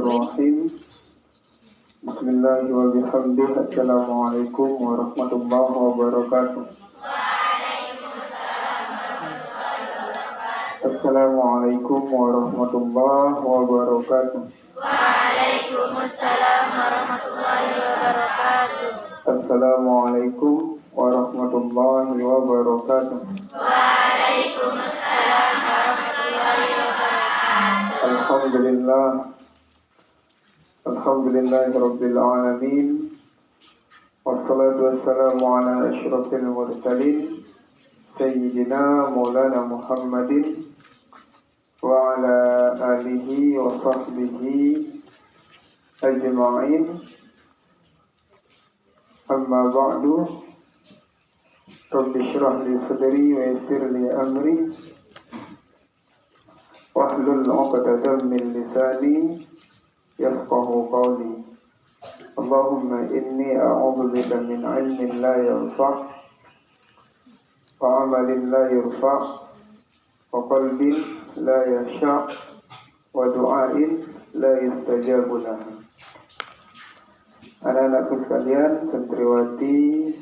Bismillahirrahmanirrahim. Bismillahi wa bihamdihi. Assalamualaikum warahmatullahi wabarakatuh. Assalamualaikum warahmatullahi wabarakatuh. Waalaikumsalam warahmatullahi wabarakatuh. Assalamualaikum warahmatullahi wabarakatuh. Waalaikumsalam warahmatullahi wabarakatuh. Alhamdulillah. Alhamdulillahirabbil alamin. Wassalatu wassalamu ala asyrafil mursalin Sayyidina Maulana Muhammadin wa ala alihi wa sahbihi ajma'in. Amma ba'du. Rabbi shrah li sadri wa yassir li amri wahlul 'uqdatam min lisani yafqahu qawli. Allahumma inni a'udzu bika min 'ilmin la yanfa' wa 'amalin la yurfa' wa qalbin la yasha' wa du'ain la yustajabu lahu. Anak-anakku sekalian, santriwati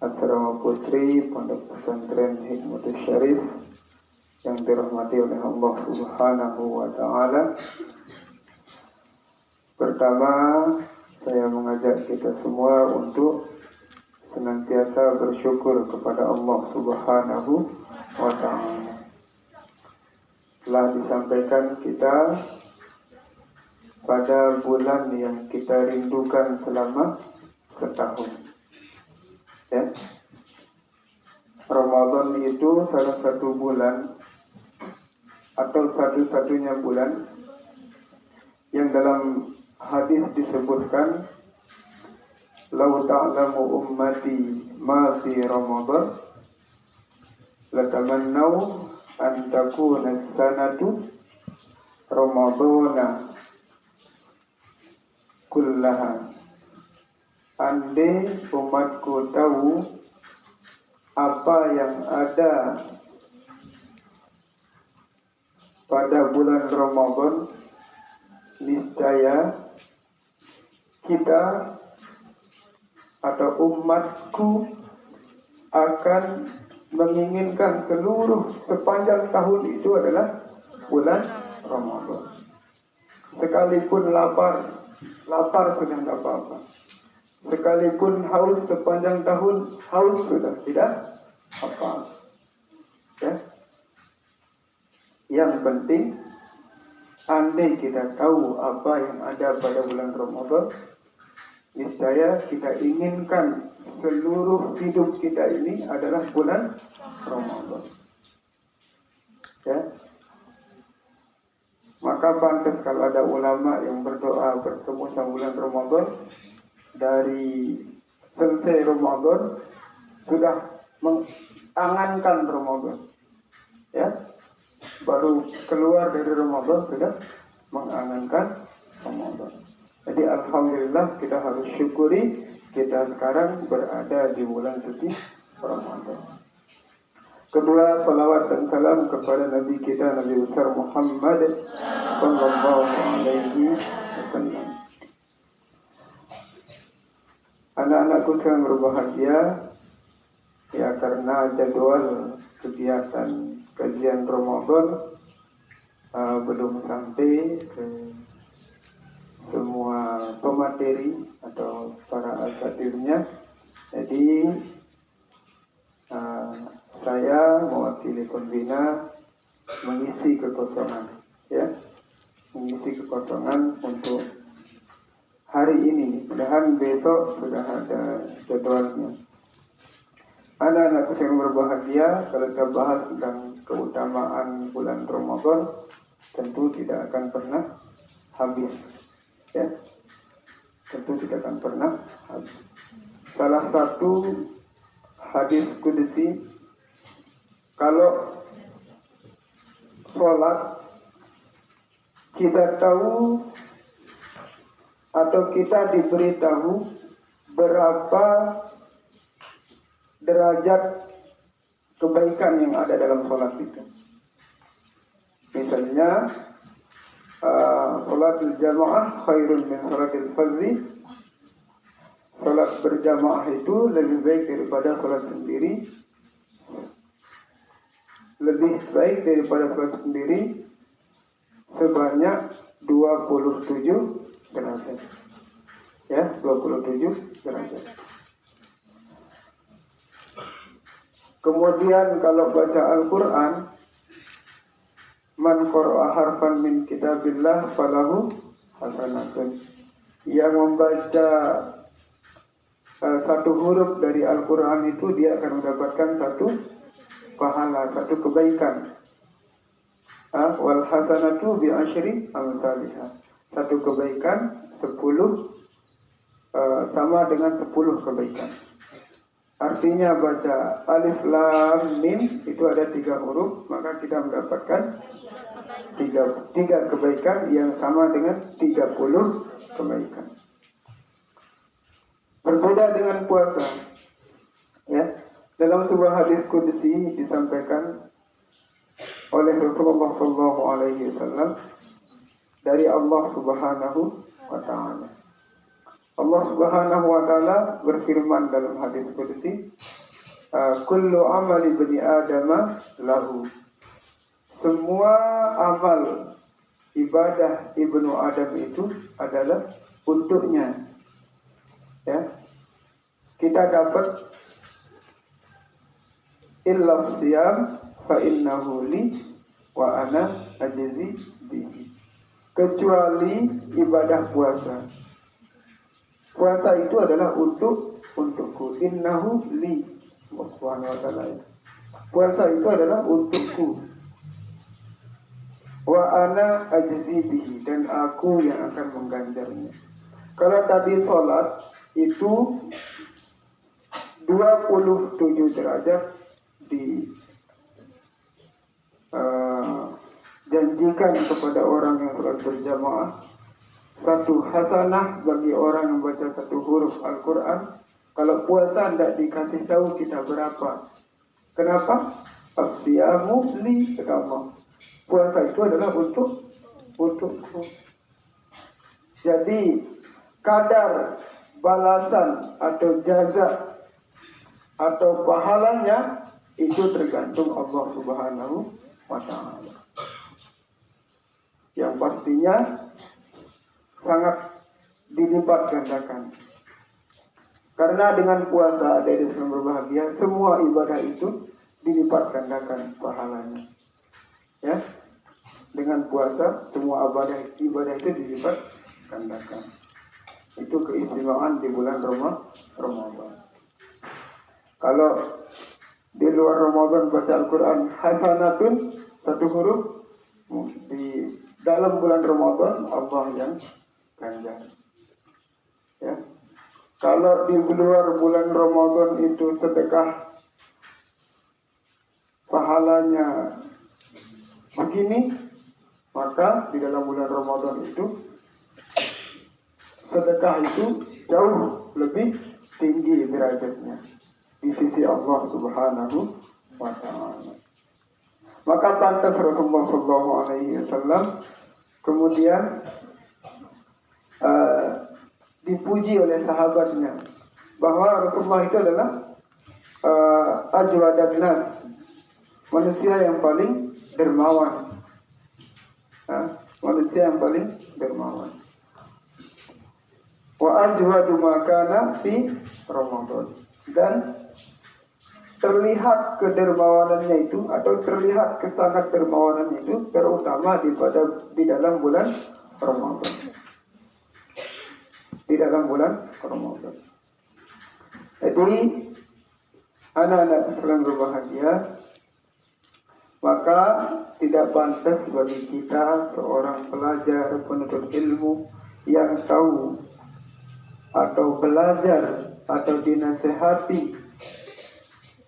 Asrama Putri Pondok Pesantren Hikmatus Syarif yang dirahmati oleh Allah Subhanahu wa taala. Pertama, saya mengajak kita semua untuk senantiasa bersyukur kepada Allah Subhanahu wa taala. Telah disampaikan kita pada bulan yang kita rindukan selama setahun. Ya. Ramadan itu salah satu bulan atau satu-satunya bulan yang dalam hadis disebutkan, "Lau ta'lamu ummati ma fi Ramadan latamannau an takuna sanatu Ramadana kullaha." Andai umatku tahu apa yang ada pada bulan Ramadan, niscaya kita atau umatku akan menginginkan seluruh sepanjang tahun itu adalah bulan Ramadan. Sekalipun lapar sudah tidak apa-apa. Sekalipun haus sepanjang tahun, haus sudah tidak apa. Ya. Yang penting, andai kita tahu apa yang ada pada bulan Ramadan, niscaya kita inginkan seluruh hidup kita ini adalah bulan Ramadan. Ya. Maka pantas kalau ada ulama yang berdoa bertemu sama bulan Ramadan, dari selesai Ramadan sudah mengangankan Ramadan, ya, baru keluar dari Ramadan sudah mengangankan Ramadan. Jadi alhamdulillah kita harus syukuri kita sekarang berada di bulan suci Ramadan. Kedua, salawat dan salam kepada Nabi kita, Nabi besar Muhammad sallallahu alaihi wasallam. Anak-anakku yang berbahagia, ya, karena jadwal kegiatan kajian Ramadan belum sampai ke semua pemateri atau para asatirnya. Jadi saya mewakili pembina mengisi kekosongan, ya, mengisi kekosongan untuk hari ini. Mudah-mudahan besok sudah ada jadwalnya. Anak-anakku yang berbahagia, kalau kita bahas tentang keutamaan bulan Ramadan, tentu tidak akan pernah habis. Ya, tentu tidak akan pernah habis. Salah satu hadis qudsi, kalau sholat kita tahu atau kita diberitahu berapa derajat kebaikan yang ada dalam sholat itu. Misalnya salatul jamaah khairun min salatil fardhi. Salat berjamaah itu lebih baik daripada salat sendiri. Lebih baik daripada salat sendiri sebanyak 27 derajat. Ya, 27 derajat. Kemudian kalau baca Al-Quran, man qara'a harfan min kitabillah falahu hasanatun. Yang membaca satu huruf dari Al-Quran itu dia akan mendapatkan satu pahala, satu kebaikan. Wal hasanatu bi asyri amsalihha. Satu kebaikan 10 sama dengan 10 kebaikan. Artinya baca alif lam mim itu ada 3 huruf, maka kita mendapatkan 3 kebaikan yang sama dengan 30 kebaikan. Berbeda dengan puasa, ya. Dalam sebuah hadis qudsi disampaikan oleh Rasulullah SAW dari Allah Subhanahu wa Ta'ala. Allah Subhanahu wa Ta'ala berfirman dalam hadis qudsi, kullu amali bani adama lahu. Semua amal ibadah ibnu Adam itu adalah untuknya. Ya, kita dapat illa siyam fa innahu li wa ana ajzi bihi. Kecuali ibadah puasa. Puasa itu adalah untukku. Innahu li. Allah Subhanahu wa Ta'ala. Puasa itu adalah untukku. Wa ana ajzi bihi, dan aku yang akan mengganjarnya. Kalau tadi sholat itu 27 derajat janjikan kepada orang yang sholat berjamaah, satu hasanah bagi orang yang baca satu huruf Al-Quran. Kalau puasa tidak dikasih tahu kita berapa. Kenapa? As-siyamu li, kata Allah. Puasa itu adalah untukku. Jadi kadar balasan atau jaza atau pahalanya itu tergantung Allah Subhanahu wa Ta'ala. Yang pastinya sangat dilipat gandakan. Karena dengan puasa ada yang berbahagia, semua ibadah itu dilipat gandakan pahalanya. Ya, dengan puasa semua ibadah itu dilipat gandakan. Itu keistimewaan di bulan Ramadan. Kalau di luar Ramadan baca Al-Quran hasanatun, satu huruf, di dalam bulan Ramadan Allah yang ganjar. Ya. Kalau di luar bulan Ramadan itu sedekah pahalanya begini, maka di dalam bulan Ramadan itu sedekah itu jauh lebih tinggi derajatnya di sisi Allah Subhanahu wa Ta'ala. Maka pantas Rasulullah SAW kemudian dipuji oleh sahabatnya bahwa Rasulullah itu adalah ajwadan nas, manusia yang paling dermawan. Manusia yang paling dermawan. Wa ajwadu ma kana fi Ramadan. Dan terlihat kedermawanannya itu atau terlihat kesangat dermawanannya itu terutama di dalam bulan Ramadan. Di dalam bulan Ramadan. Jadi anak-anak Islam berbahagia, maka tidak pantas bagi kita seorang pelajar penuntut ilmu yang tahu atau belajar atau dinasehati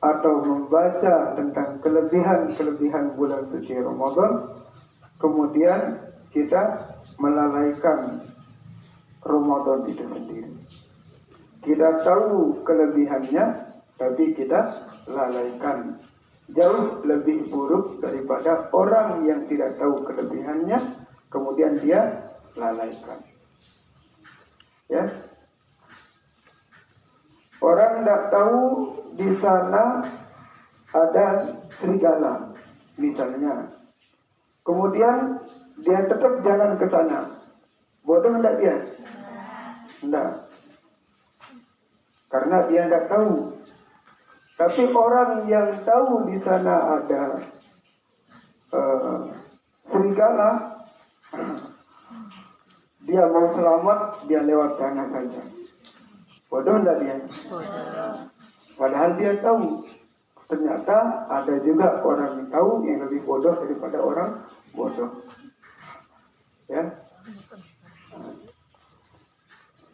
atau membaca tentang kelebihan-kelebihan bulan suci Ramadan, kemudian kita melalaikan Ramadan itu sendiri. Kita tahu kelebihannya, tapi kita lalaikan. Jauh lebih buruk daripada orang yang tidak tahu kelebihannya, kemudian dia lalaikan. Ya, orang tidak tahu di sana ada serigala, misalnya. Kemudian dia tetap jalan ke sana. Bodoh tidak dia? Tidak. Karena dia tidak tahu. Tapi orang yang tahu di sana ada serigala, dia mau selamat, dia lewat sana saja. Bodoh tidak dia? Padahal dia tahu. Ternyata ada juga orang yang tahu yang lebih bodoh daripada orang bodoh. Ya.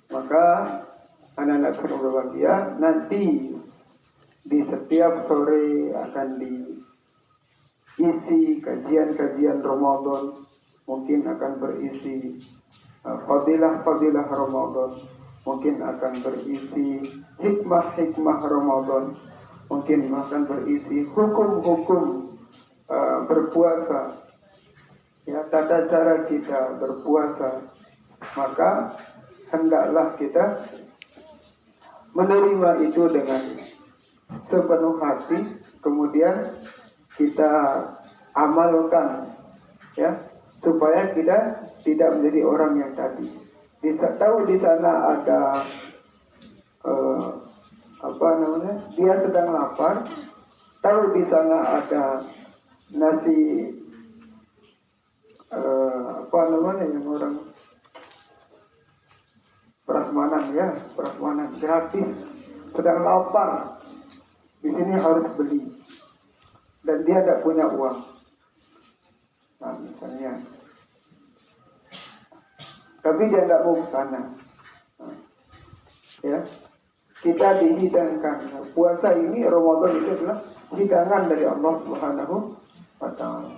Maka anak-anak yang berbahagia, nanti di setiap sore akan diisi kajian-kajian Ramadan. Mungkin akan berisi fadilah-fadilah Ramadan. Mungkin akan berisi hikmah-hikmah Ramadan. Mungkin akan berisi hukum-hukum berpuasa. Ya, tata cara kita berpuasa. Maka hendaklah kita menerima itu dengan sepenuh hati, kemudian kita amalkan, ya, supaya kita tidak menjadi orang yang tadi. Tahu di sana ada dia sedang lapar, tahu di sana ada nasi yang orang prasmanan gratis, sedang lapar, di sini harus beli, dan dia tidak punya uang. Nah, misalnya, tapi dia tidak mau ke sana. Nah, ya, kita dihidangkan. Puasa ini, Ramadan itu adalah hidangan dari Allah Subhanahu wa Ta'ala.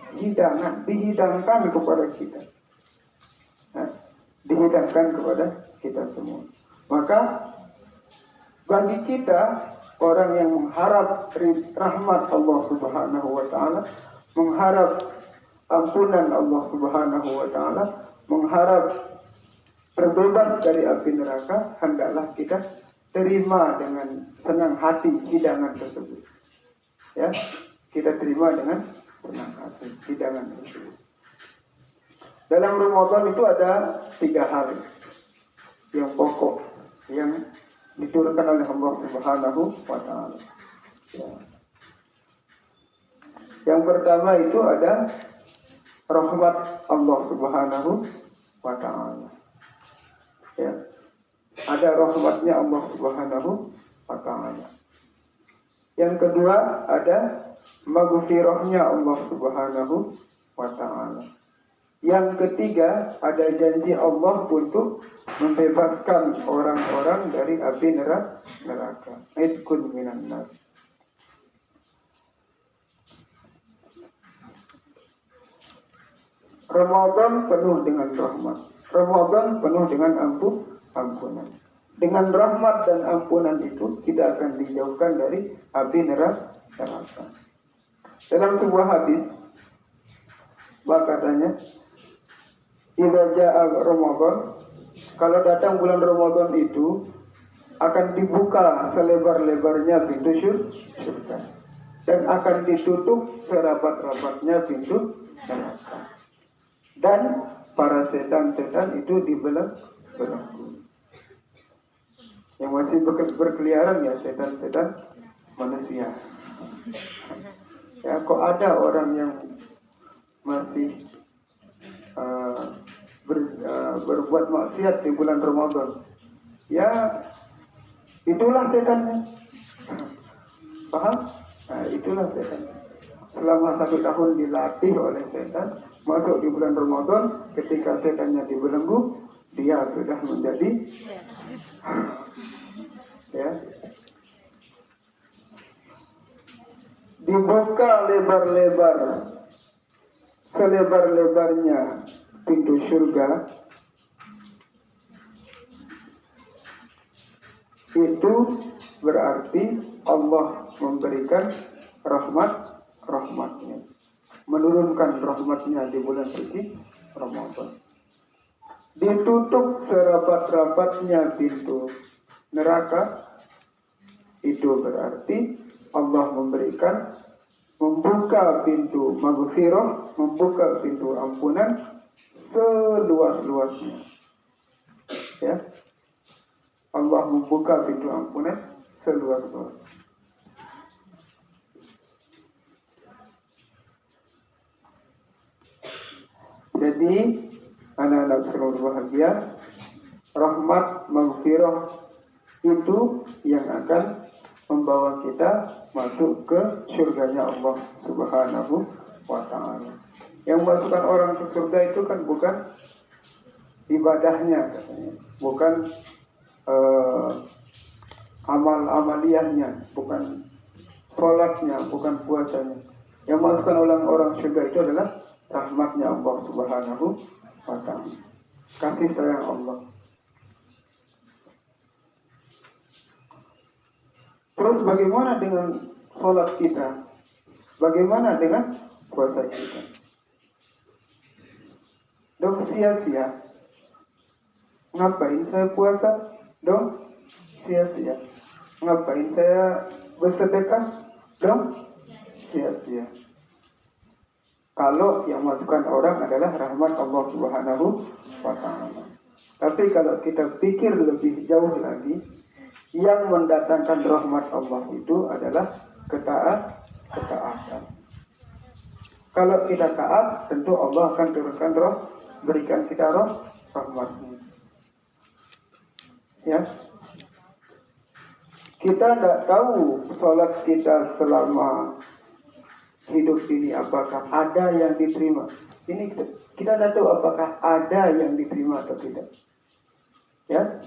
Dihidangkan kepada kita. Nah, dihidangkan kepada kita semua. Maka bagi kita, orang yang mengharap rahmat Allah Subhanahu wa Ta'ala, mengharap ampunan Allah Subhanahu wa Ta'ala, mengharap terbebas dari api neraka, hendaklah kita terima dengan senang hati hidangan tersebut. Ya, kita terima dengan senang hati hidangan tersebut. Dalam Ramadan itu ada 3 hal yang pokok yang diturunkan oleh Allah Subhanahu wa Ta'ala. Ya. Yang pertama itu ada rahmat Allah Subhanahu wa Ta'ala. Ya. Ada rahmatnya Allah Subhanahu wa Ta'ala. Yang kedua ada maghfirahnya Allah Subhanahu wa Ta'ala. Yang ketiga ada janji Allah untuk membebaskan orang-orang dari api neraka. Idkun minan nar. Ramadan penuh dengan rahmat. Ramadan penuh dengan ampunan. Dengan rahmat dan ampunan itu kita akan dijauhkan dari api neraka. Dalam sebuah hadis, katanya, idza jaa Ramadan, kalau datang bulan Ramadan itu akan dibuka selebar-lebarnya pintu surga dan akan ditutup serapat-rapatnya pintu neraka. Dan para setan-setan itu dibelenggu. Yang masih berkeliaran ya setan-setan manusia. Ya, kok ada orang yang masih berbuat maksiat di bulan Ramadan? Ya, itulah setannya. Paham? Nah, itulah setannya. Selama 1 tahun dilatih oleh setan, masuk di bulan Ramadan, ketika setannya dibelenggu, dia sudah menjadi ya, dibuka lebar-lebar, selebar-lebarnya pintu surga. Itu berarti Allah memberikan rahmatnya, menurunkan rahmatnya di bulan suci Ramadan. ditutup serapat-rapatnya pintu neraka, itu berarti Allah membuka pintu maghfirah, membuka pintu ampunan seluas-luasnya. Ya, Allah membuka pintu ampunan seluas-luasnya. Jadi anak-anak sekalian bahagia, rahmat maghfirah itu yang akan membawa kita masuk ke surganya Allah Subhanahu wa ta'ala. Yang masukkan orang ke surga itu kan bukan ibadahnya katanya, bukan amal-amaliyahnya, bukan sholatnya, bukan puasanya. Yang masukkan orang-orang surga itu adalah rahmatnya Allah Subhanahu wa ta'ala, kasih sayang Allah. Terus bagaimana dengan sholat kita? Bagaimana dengan puasa kita? Dong sia-sia. Ngapain saya puasa? Dong sia-sia. Ngapain saya bersedekah? Dong sia-sia. Kalau yang masukkan orang adalah rahmat Allah Subhanahu wa ta'ala. Tapi kalau kita pikir lebih jauh lagi, yang mendatangkan rahmat Allah itu adalah ketaatan. Kalau kita taat, tentu Allah akan turunkan berikan kita rahmatnya. Ya, kita tidak tahu sholat kita selama hidup ini apakah ada yang diterima. Ini kita tidak tahu apakah ada yang diterima atau tidak. Ya,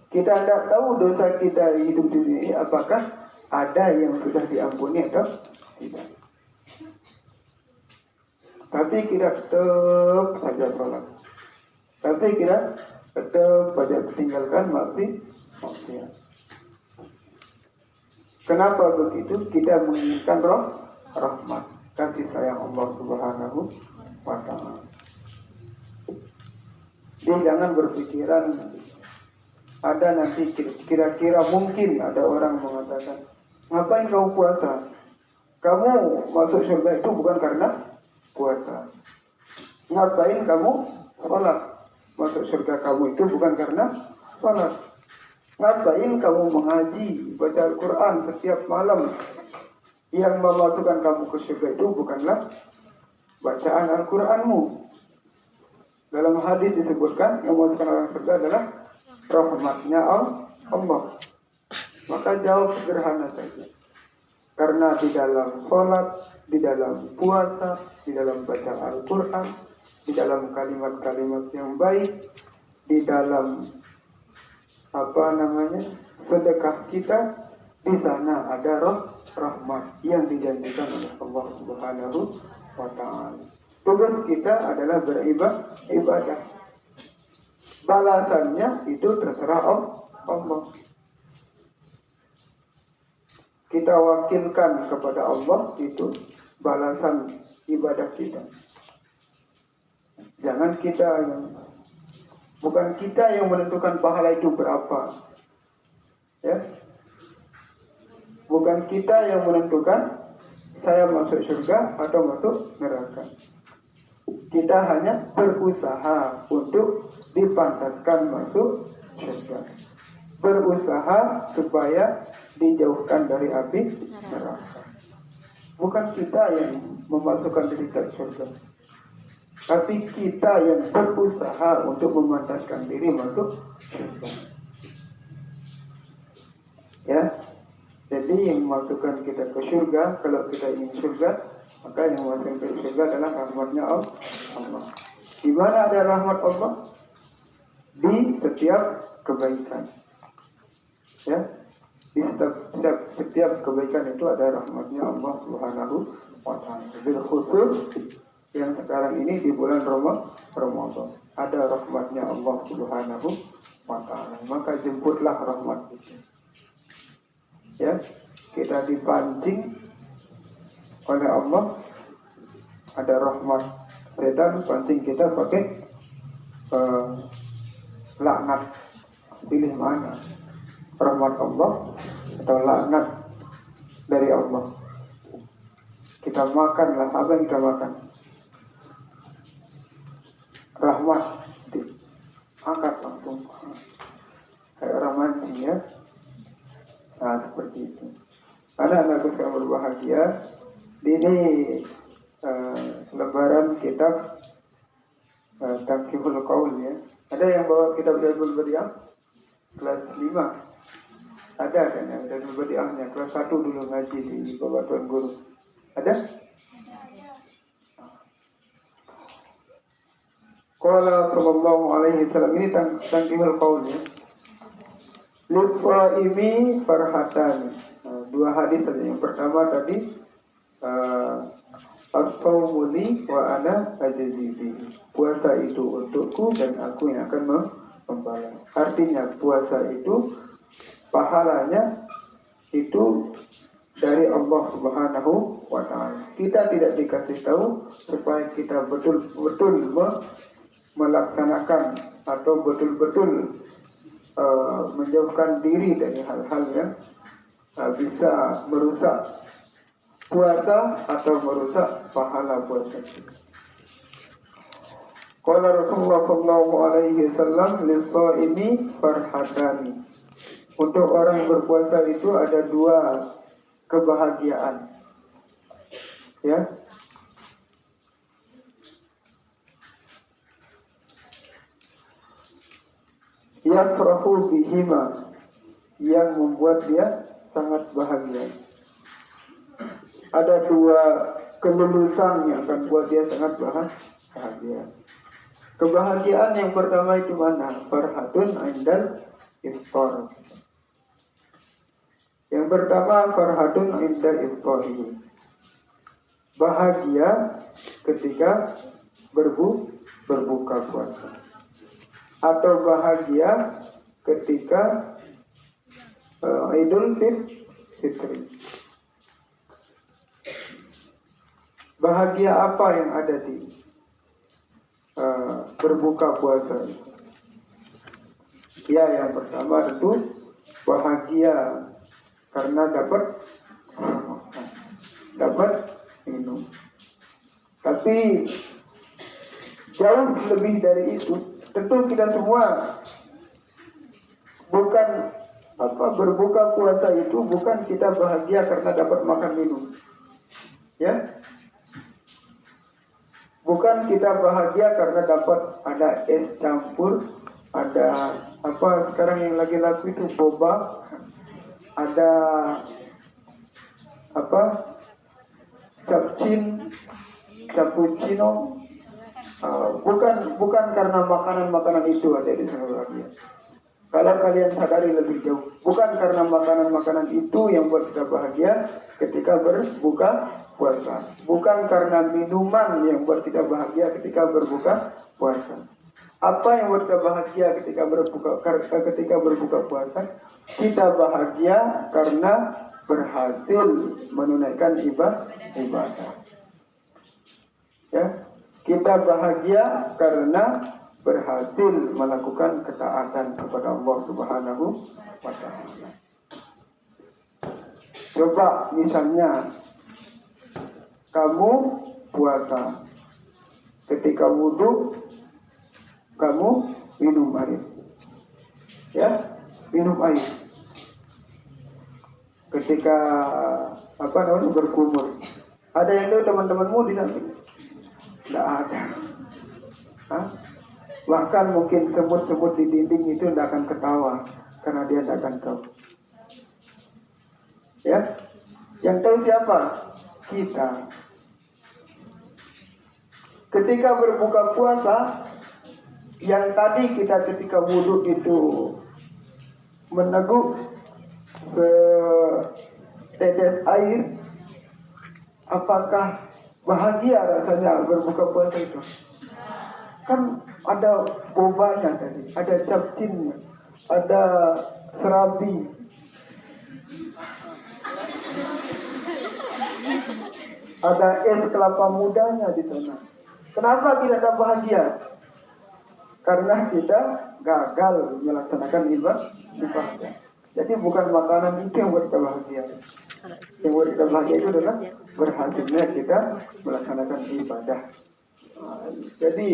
kita tidak tahu dosa kita hidup di dunia ini apakah ada yang sudah diampuni atau tidak. Tapi kita tetap saja sholat. Tapi kita tetap saja tinggalkan maksiat. Kenapa begitu? Kita menginginkan rahmat, kasih sayang Allah Subhanahu wa ta'ala. Jadi jangan berpikiran ada nanti kira-kira mungkin ada orang mengatakan, ngapain kamu puasa? Kamu masuk surga itu bukan karena puasa. Ngapain kamu sholat? Masuk surga kamu itu bukan karena sholat. Ngapain kamu mengaji, baca Al-Quran setiap malam? Yang memasukkan kamu ke surga itu bukanlah bacaan Al-Quranmu. Dalam hadis disebutkan yang memasukkan orang surga adalah rahmatnya Allah. Maka jawab sederhana saja. Karena di dalam sholat, di dalam puasa, di dalam baca Al-Quran, di dalam kalimat-kalimat yang baik, di dalam sedekah kita, di sana ada rahmat yang dijanjikan oleh Allah Subhanahu wa ta'ala. Tugas kita adalah beribadah. Balasannya itu terserah Allah. Kita wakilkan kepada Allah itu balasan ibadah kita. Jangan bukan kita yang menentukan pahala itu berapa. Ya. Bukan kita yang menentukan saya masuk surga atau masuk neraka. Kita hanya berusaha untuk dipantaskan masuk surga. Berusaha supaya dijauhkan dari api neraka. Bukan kita yang memasukkan diri ke surga, tapi kita yang berusaha untuk memantaskan diri masuk surga. Ya, jadi yang memasukkan kita ke surga, kalau kita ingin surga, maka yang memasukkan ke surga adalah rahmatnya Allah. Di mana ada rahmat Allah? Di setiap kebaikan. Ya, di setiap kebaikan itu ada rahmatnya Allah Subhanahu wa ta'ala. Jadi khusus yang sekarang ini di bulan Ramadan ada rahmatnya Allah Subhanahu wa ta'ala. Maka jemputlah rahmat itu. Ya, kita dipancing oleh Allah, ada rahmat. Setan pancing kita pakai laknat. Pilih mana? Rahmat Allah atau laknat dari Allah? Kita makanlah apa yang kita makan. Rahmat diangkat langsung kayak orang mancing ya. Nah seperti itu. Anak-anakku sekarang berbahagia. Ini lembaran kitab Taqiyul Qaul ya. Ada yang bawa kitab Jazbul Badi'ah kelas 5? Ada kan yang Jazbul Badi'ahnya kelas 1 dulu ngaji di bawah Tuan Guru. Ada? Qala sallallahu alaihi wasallam, ini Taqiyul Qaul ya. Lis-shaimi farhatan. Dua hadis saja. Yang pertama tadi as-shaumu li wa ana ajzi bihi. Puasa itu untukku dan aku yang akan membalas. Artinya puasa itu pahalanya itu dari Allah Subhanahu wa taala. Kita tidak dikasih tahu supaya kita betul-betul melaksanakan atau betul-betul menjauhkan diri dari hal-hal yang bisa merusak puasa atau merusak pahala puasa kita. Qala Rasulullah sallallahu alaihi wasallam lis-shaimi farhatani. Untuk orang yang berpuasa itu ada dua kebahagiaan. Ya. Yafrahu bihima, yang membuat dia sangat bahagia. Ada dua kelulusan yang akan buat dia sangat bahagia. Kebahagiaan yang pertama itu mana? Farhatun indal iftar. Yang pertama farhatun indal iftar. Bahagia ketika berbuka puasa. Atau bahagia ketika Idul Fitri. Bahagia apa yang ada di berbuka puasa? Ya, yang pertama tentu bahagia karena dapat minum. Tapi jauh lebih dari itu, tentu kita semua bukan berbuka puasa itu bukan kita bahagia karena dapat makan minum. Ya. Bukan kita bahagia karena dapat ada es campur, ada apa sekarang yang lagi laku itu boba, ada apa cappuccino. Bukan karena makanan itu ada di sana bahagia. Kalau kalian sadari lebih jauh, bukan karena makanan itu yang buat kita bahagia ketika berbuka puasa. Bukan karena minuman yang buat kita bahagia ketika berbuka puasa. Apa yang buat kita bahagia ketika berbuka puasa? Kita bahagia karena berhasil menunaikan ibadah. Ya, kita bahagia karena berhasil melakukan ketaatan kepada Allah Subhanahu wa taala. Coba misalnya kamu puasa, ketika wudu kamu minum air. Ya, minum air. Ketika berkumur. Ada yang tahu teman-temanmu di samping? Tidak ada. Hah? Bahkan mungkin semut-semut di dinding itu tidak akan ketawa karena dia tidak akan tahu. Ya, yang tahu siapa? Kita. Ketika berbuka puasa, yang tadi kita ketika wudhu itu meneguk setetes air, apakah bahagia rasanya berbuka puasa itu? Kan ada bobanya tadi, ada capcinnya, ada serabi, ada es kelapa mudanya di sana. Kenapa tidak ada bahagia? karena kita gagal melaksanakan ibadah. Jadi bukan makanan itu yang buat kita bahagia. Yang buat kita bahagia itu adalah berhasilnya kita melaksanakan ibadah. Jadi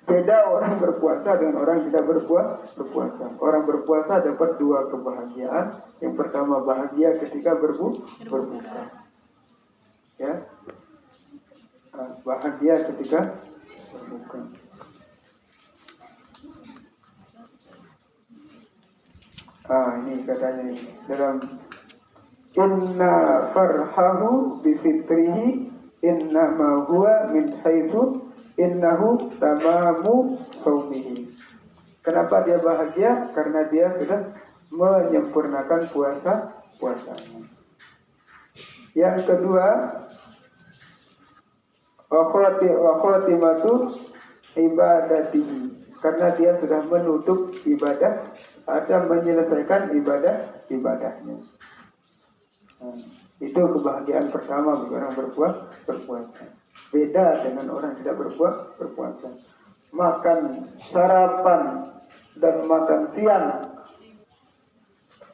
beda orang berpuasa dengan orang tidak berpuasa. Orang berpuasa dapat dua kebahagiaan. Yang pertama bahagia ketika berbuka. Ya. Bahagia ketika berbuka. Ini katanya ini dalam inna farhahu bifitrihi innama huwa min haitsu innahu tamamu saumihi. Kenapa dia bahagia? Karena dia sudah menyempurnakan puasanya. Yang kedua, wa khatimatu ibadatihi. Karena dia sudah menutup ibadah atau menyelesaikan ibadahnya. Itu kebahagiaan pertama bagi orang berpuasa. Beda dengan orang tidak berpuasa. Makan sarapan dan makan siang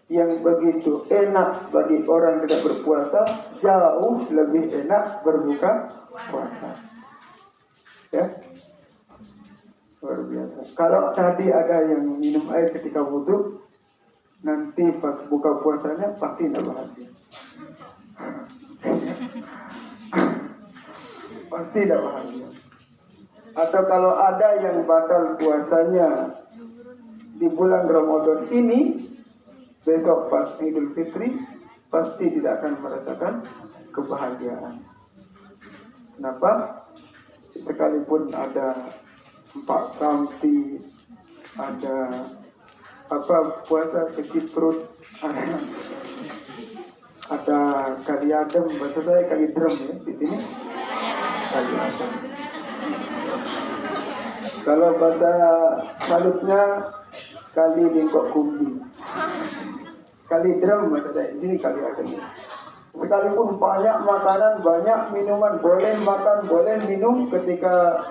yang begitu enak bagi orang tidak berpuasa jauh lebih enak berbuka puasa. Ya. Luar biasa. Kalau tadi ada yang minum air ketika wudhu, nanti pas buka puasanya pasti tidak bahagia. Pasti tidak bahagia. Atau kalau ada yang batal puasanya di bulan Ramadan ini, besok pas Idul Fitri pasti tidak akan merasakan kebahagiaan. Kenapa? Sekalipun ada 4 samti, ada puasa kecil perut, ada kali adem, bahasa saya kali drum ya di sini. Kali adem. Kalau bahasa salutnya kali bengkok kumbi. Kali drum bahasa saya di sini kali adem. Sekalipun banyak makanan, banyak minuman, boleh makan, boleh minum ketika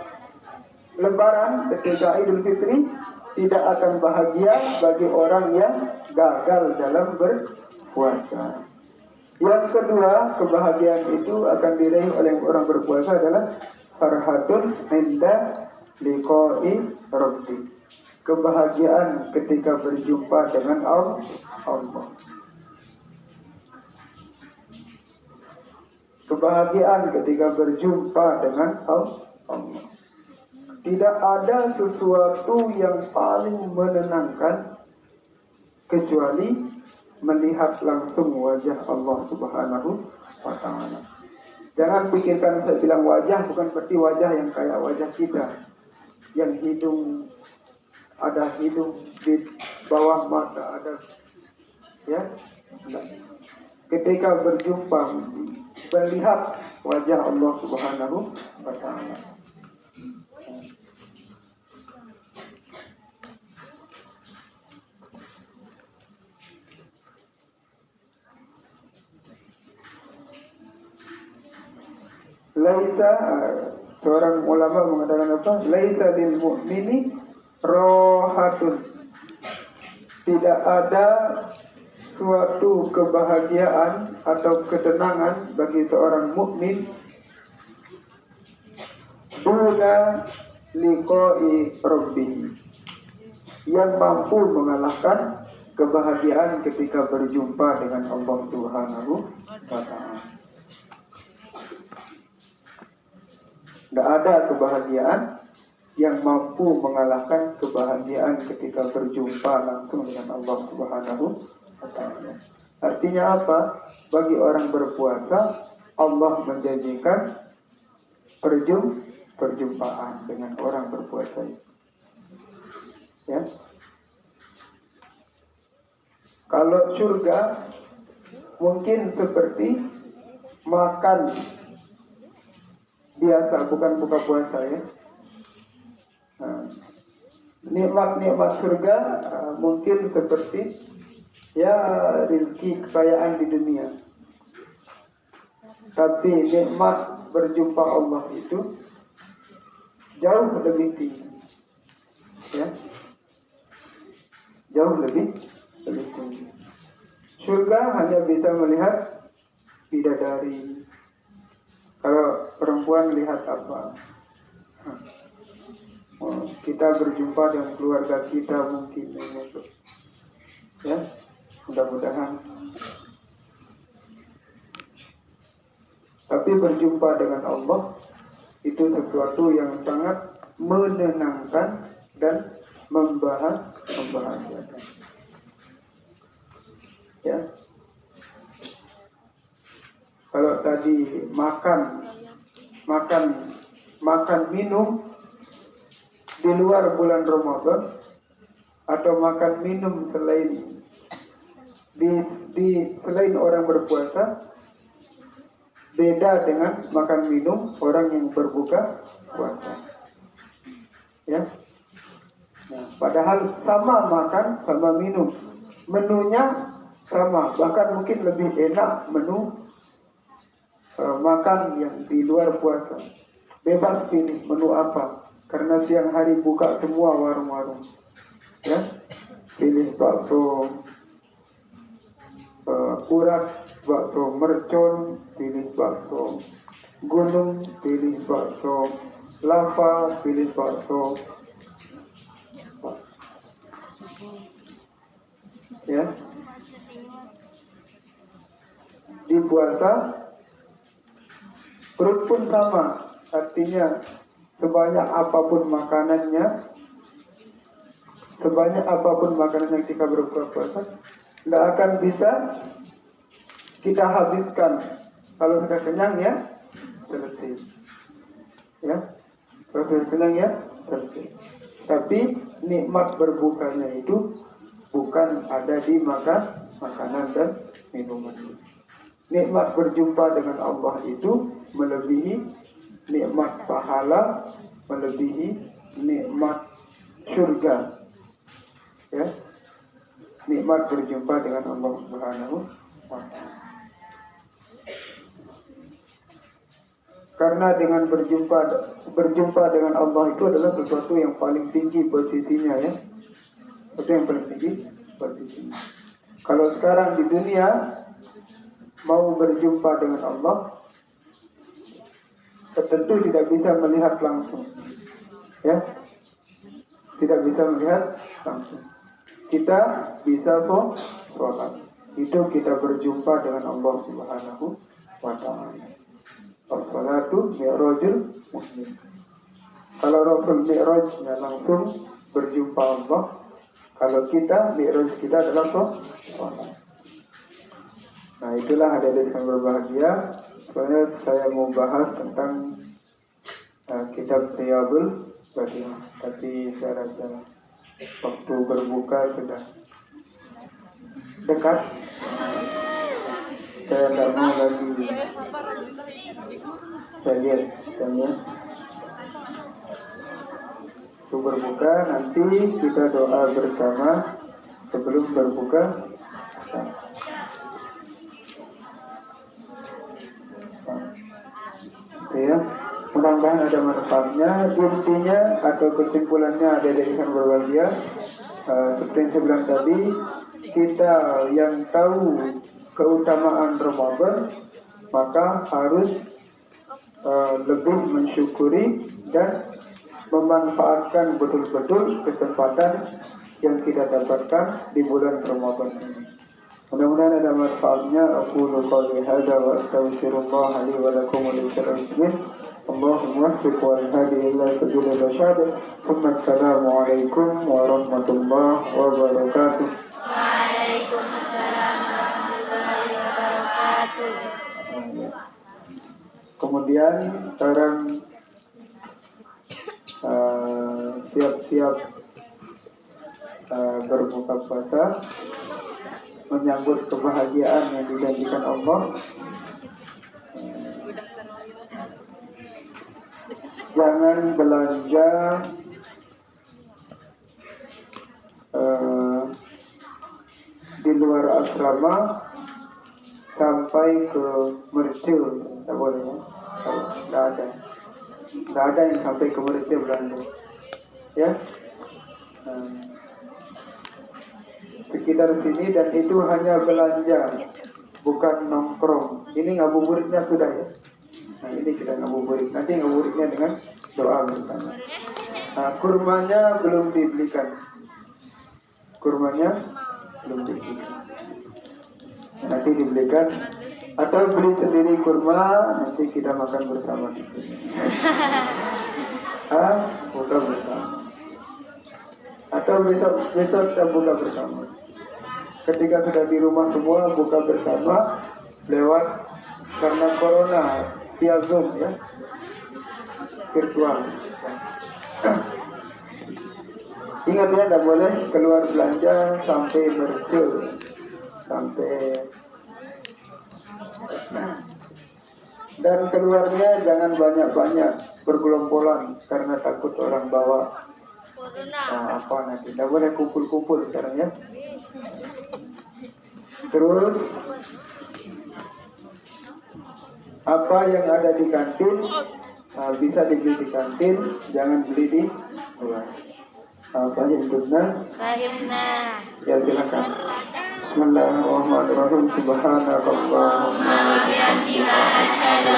Lebaran, ketika Idul Fitri, tidak akan bahagia bagi orang yang gagal dalam berpuasa. Yang kedua, kebahagiaan itu akan diraih oleh orang berpuasa adalah farhatun inda liqa'i rabbi. Kebahagiaan ketika berjumpa dengan Allah. Kebahagiaan ketika berjumpa dengan Allah. Tidak ada sesuatu yang paling menenangkan kecuali melihat langsung wajah Allah Subhanahu wa Ta'ala. Jangan pikirkan saya bilang wajah bukan berarti wajah yang kayak wajah kita, yang hidung ada hidung di bawah mata ada, ya. Ketika berjumpa melihat wajah Allah Subhanahu wa Ta'ala. Laisa, seorang ulama mengatakan apa? Laisa lil mu'mini rohatun. Tidak ada suatu kebahagiaan atau ketenangan bagi seorang mukmin duna liqa'i rabbih, yang mampu mengalahkan kebahagiaan ketika berjumpa dengan Allah Subhanahu wa Ta'ala. Tidak ada kebahagiaan yang mampu mengalahkan kebahagiaan ketika berjumpa langsung dengan Allah Subhanahu wa Ta'ala. Artinya apa? Bagi orang berpuasa, Allah menjanjikan perjumpaan dengan orang berpuasa. Ya. Kalau surga mungkin seperti makan biasa, bukan buka puasa ya. Nikmat-nikmat surga mungkin seperti ya rezeki kekayaan di dunia. Tapi nikmat berjumpa Allah itu jauh lebih tinggi. ya, jauh lebih tinggi. Surga hanya bisa melihat bidadari. Kalau perempuan lihat apa? Kita berjumpa dengan keluarga kita mungkin ya, mudah-mudahan. Tapi berjumpa dengan Allah itu sesuatu yang sangat menenangkan dan membahagiakan. Ya. Kalau tadi makan minum di luar bulan Ramadan atau makan minum selain selain orang berpuasa, beda dengan makan minum orang yang berbuka puasa. Ya. Nah, padahal sama makan, sama minum, menunya sama, bahkan mungkin lebih enak menu makan yang di luar puasa. Bebas pilih menu apa, karena siang hari buka semua warung-warung. Ya, pilih bakso urat, bakso mercon, pilih bakso gunung, pilih bakso lava, pilih bakso. Ya, di puasa perut pun sama, artinya sebanyak apapun makanannya ketika berbuka puasa, tidak akan bisa kita habiskan. Kalau sudah kenyang ya selesai. Ya, kalau sudah kenyang ya selesai. Tapi nikmat berbukanya itu bukan ada di makanan dan minuman. Nikmat berjumpa dengan Allah itu melebihi nikmat pahala, melebihi nikmat surga. Ya, nikmat berjumpa dengan Allah Subhanahu wa Ta'ala. Karena dengan berjumpa dengan Allah itu adalah sesuatu yang paling tinggi posisinya, ya. Sesuatu yang paling tinggi posisinya. Kalau sekarang di dunia mau berjumpa dengan Allah, tentu tidak bisa melihat langsung, ya, tidak bisa melihat langsung. Kita bisa sholat, itu kita berjumpa dengan Allah Subhanahu wa Ta'ala. As-salatu mi'rajul muslim. Kalau Rasul mi'rajnya langsung berjumpa Allah, kalau kita mi'raj kita adalah sholat. Nah, itulah hadirin yang berbahagia. Soalnya saya mau bahas tentang kitab Riyadhul Shalihin, tapi saya rasa waktu berbuka sudah dekat. Saya tidak mau lagi. Saya lihat, waktu berbuka nanti kita doa bersama sebelum berbuka. Ya, mudah-mudahan ada manfaatnya. Intinya atau kesimpulannya ada dari yang berbahagia. Seperti yang saya bilang tadi, kita yang tahu keutamaan Ramadan maka harus lebih mensyukuri dan memanfaatkan betul-betul kesempatan yang kita dapatkan di bulan Ramadan ini. Mudah-mudahan ada manfaatnya. Aqulu qawli hadza wa astaghfirullah li wa lakum wa lisa'il muslimin. Allahumma waffiq wal hadi ila sabilil rasyad. Assalamu alaikum warahmatullahi wabarakatuh. Waalaikumsalam warahmatullahi wabarakatuh. Kemudian sekarang siap-siap berbuka puasa, menyambut kebahagiaan yang dijanjikan Allah. Jangan belanja di luar asrama sampai ke Mercu, tak boleh, ya? Tidak ada yang sampai ke Mercu belanja, ya. sekitar sini dan itu hanya belanja, bukan nongkrong. Ini ngabuburitnya sudah ya. Nah ini kita ngabuburit. Nanti ngabuburitnya dengan doa bersama. Nah, kurmanya belum dibelikan. Kurmanya belum dibelikan. Nanti dibelikan atau beli sendiri kurma, nanti kita makan bersama. Buka bersama. Atau besok kita buka bersama. Ketika sudah di rumah semua buka bersama lewat karena corona via Zoom ya, virtual. Ingat ya, tidak boleh keluar belanja sampai bercul, sampai dan keluarnya jangan banyak-banyak bergelombolan karena takut orang bawa apa nanti. Tidak boleh kumpul-kumpul sekarang ya. Terus apa yang ada di kantin bisa dibeli di kantin, jangan beli di luar. Fahimna? Ya silakan. Bismillahirrahmanirrahim. Subhanakallahumma wa bihamdika asyhadu